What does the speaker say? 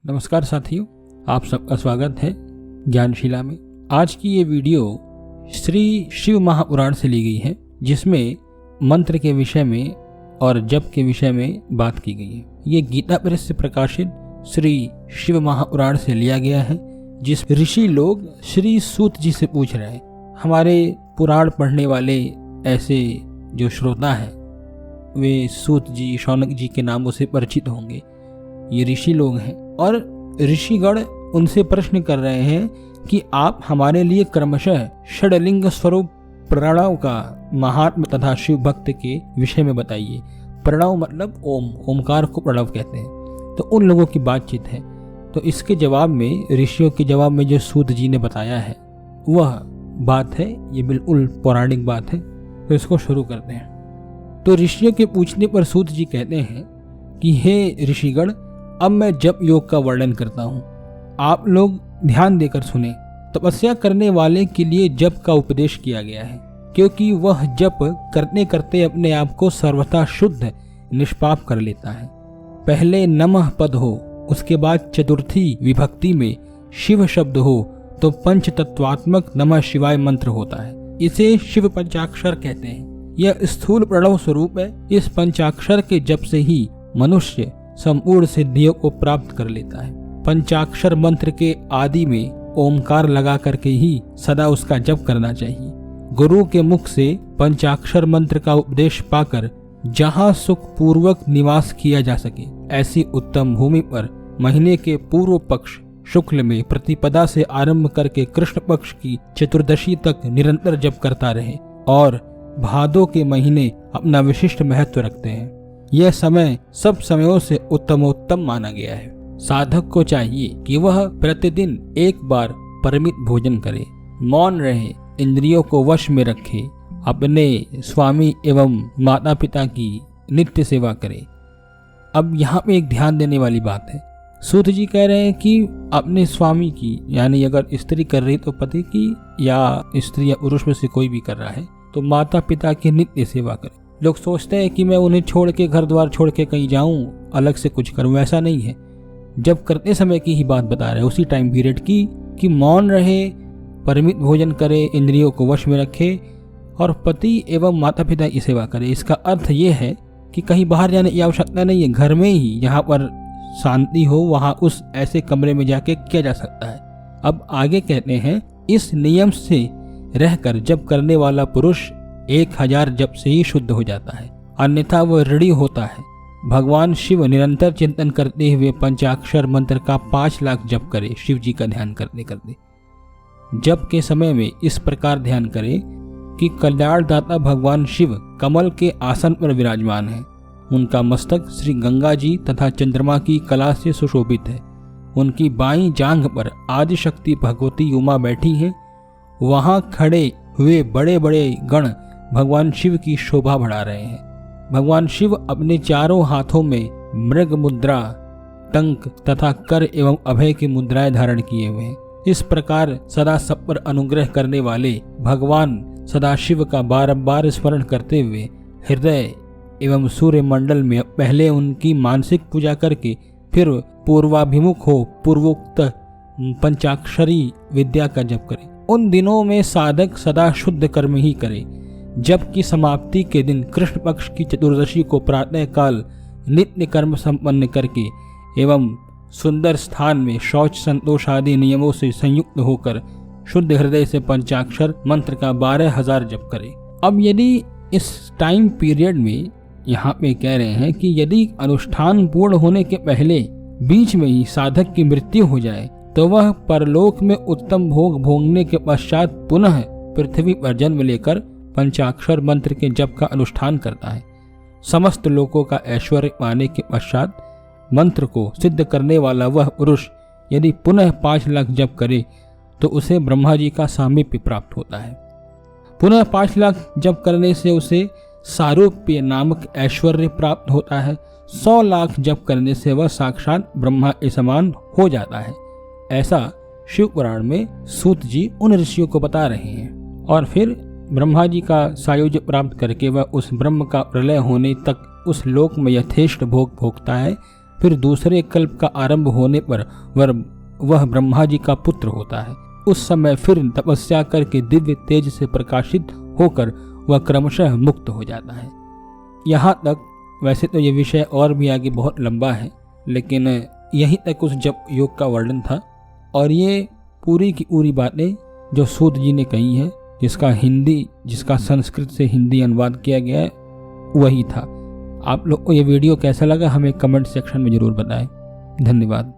नमस्कार साथियों, आप सबका स्वागत है ज्ञानशिला में। आज की ये वीडियो श्री शिव महापुराण से ली गई है, जिसमें मंत्र के विषय में और जप के विषय में बात की गई है। ये गीता प्रेस से प्रकाशित श्री शिव महापुराण से लिया गया है, जिस ऋषि लोग श्री सूत जी से पूछ रहे हैं। हमारे पुराण पढ़ने वाले ऐसे जो श्रोता हैं वे सूत जी, शौनक जी के नामों से परिचित होंगे। ये ऋषि लोग हैं और ऋषिगण उनसे प्रश्न कर रहे हैं कि आप हमारे लिए क्रमशः षडलिंग स्वरूप प्रणव का महात्म्य तथा शिव भक्त के विषय में बताइए। प्रणव मतलब ओमकार को प्रणव कहते हैं। तो उन लोगों की बातचीत है। तो इसके जवाब में, ऋषियों के जवाब में जो सूत जी ने बताया है वह बात है, ये बिल्कुल पौराणिक बात है। तो इसको शुरू करते हैं। तो ऋषियों के पूछने पर सूत जी कहते हैं कि हे ऋषिगण, अब मैं जप योग का वर्णन करता हूँ, आप लोग ध्यान देकर सुने। तपस्या करने वाले के लिए जप का उपदेश किया गया है, क्योंकि वह जप करते करते अपने आप को सर्वथा शुद्ध निष्पाप कर लेता है। पहले नमः पद हो, उसके बाद चतुर्थी विभक्ति में शिव शब्द हो तो पंच तत्वात्मक नमः शिवाय मंत्र होता है। इसे शिव पंचाक्षर कहते हैं। यह स्थूल प्रणव स्वरूप है। इस पंचाक्षर के जप से ही मनुष्य संपूर्ण सिद्धियों को प्राप्त कर लेता है। पंचाक्षर मंत्र के आदि में ओमकार लगा करके ही सदा उसका जप करना चाहिए। गुरु के मुख से पंचाक्षर मंत्र का उपदेश पाकर जहाँ सुख पूर्वक निवास किया जा सके, ऐसी उत्तम भूमि पर महीने के पूर्व पक्ष शुक्ल में प्रतिपदा से आरंभ करके कृष्ण पक्ष की चतुर्दशी तक निरंतर जप करता रहे। और भादों के महीने अपना विशिष्ट महत्व रखते हैं। यह समय सब समयों से उत्तमोत्तम माना गया है। साधक को चाहिए कि वह प्रतिदिन एक बार परिमित भोजन करे, मौन रहे, इंद्रियों को वश में रखे, अपने स्वामी एवं माता पिता की नित्य सेवा करे। अब यहाँ पे एक ध्यान देने वाली बात है। सूत जी कह रहे हैं कि अपने स्वामी की, यानी अगर स्त्री कर रही तो पति की, या स्त्री या पुरुष में से कोई भी कर रहा है तो माता पिता की नित्य सेवा करे। लोग सोचते हैं कि मैं उन्हें छोड़ के, घर द्वार छोड़ के कहीं जाऊं, अलग से कुछ करूं, ऐसा नहीं है। जब करते समय की ही बात बता रहे हैं, उसी टाइम पीरियड की, कि मौन रहे, परिमित भोजन करे, इंद्रियों को वश में रखे और पति एवं माता पिता की सेवा करे। इसका अर्थ ये है कि कहीं बाहर जाने की आवश्यकता नहीं है। घर में ही जहाँ पर शांति हो वहाँ उस ऐसे कमरे में जाके किया जा सकता है। अब आगे कहते हैं, इस नियम से रहकर जप करने वाला पुरुष 1000 जप से ही शुद्ध हो जाता है, अन्यथा वह ऋणी होता है। भगवान शिव निरंतर चिंतन करते हुए पंचाक्षर मंत्र का 5 लाख जप करे। शिव जी का ध्यान करते करते जप के समय में इस प्रकार ध्यान करें कि कल्याणदाता भगवान शिव कमल के आसन पर विराजमान है। उनका मस्तक श्री गंगा जी तथा चंद्रमा की कला से सुशोभित है। उनकी बाईं जांघ पर आदि शक्ति भगवती उमा बैठी हैं। वहां खड़े हुए बड़े बड़े गण भगवान शिव की शोभा बढ़ा रहे हैं। भगवान शिव अपने चारों हाथों में मृग मुद्रा, टंक तथा कर एवं अभय की मुद्राएं धारण किए हुए हैं। इस प्रकार सदा सब पर अनुग्रह करने वाले भगवान सदाशिव का बार स्मरण करते हुए हृदय एवं सूर्य मंडल में पहले उनकी मानसिक पूजा करके फिर पूर्वाभिमुख हो पूर्वोक्त पंचाक्षरी विद्या का जप करें। उन दिनों में साधक सदा शुद्ध कर्म ही करे। जप की समाप्ति के दिन कृष्ण पक्ष की चतुर्दशी को प्रातः काल नित्य कर्म संपन्न करके एवं सुंदर स्थान में शौच संतोष आदि नियमों से संयुक्त होकर शुद्ध हृदय से पंचाक्षर मंत्र का 12,000 जप करे। अब यदि इस टाइम पीरियड में यहाँ पे कह रहे हैं कि यदि अनुष्ठान पूर्ण होने के पहले बीच में ही साधक की मृत्यु हो जाए तो वह परलोक में उत्तम भोग भोगने के पश्चात पुनः पृथ्वी पर जन्म लेकर पंचाक्षर मंत्र के जप का अनुष्ठान करता है। समस्त लोकों का ऐश्वर्य पाने के पश्चात मंत्र को सिद्ध करने वाला वह पुरुष यदि पुनः 5 लाख जप करे तो उसे ब्रह्मा जी का सामीप्य प्राप्त होता है। पुनः 5 लाख जप करने से उसे सारूप्य नामक ऐश्वर्य प्राप्त होता है। 100 लाख जप करने से वह साक्षात ब्रह्मा के समान हो जाता है। ऐसा शिव पुराण में सूत जी उन ऋषियों को बता रहे हैं। और फिर ब्रह्मा जी का सायुज्य प्राप्त करके वह उस ब्रह्म का प्रलय होने तक उस लोक में यथेष्ट भोग भोगता है। फिर दूसरे कल्प का आरंभ होने पर वह ब्रह्मा जी का पुत्र होता है। उस समय फिर तपस्या करके दिव्य तेज से प्रकाशित होकर वह क्रमशः मुक्त हो जाता है। यहाँ तक वैसे तो ये विषय और भी आगे बहुत लंबा है, लेकिन यहीं तक उस जप योग का वर्णन था। और ये पूरी की पूरी बातें जो सूत जी ने कही है, जिसका संस्कृत से हिंदी अनुवाद किया गया है, वही था। आप लोग को ये वीडियो कैसा लगा हमें कमेंट सेक्शन में ज़रूर बताएं। धन्यवाद।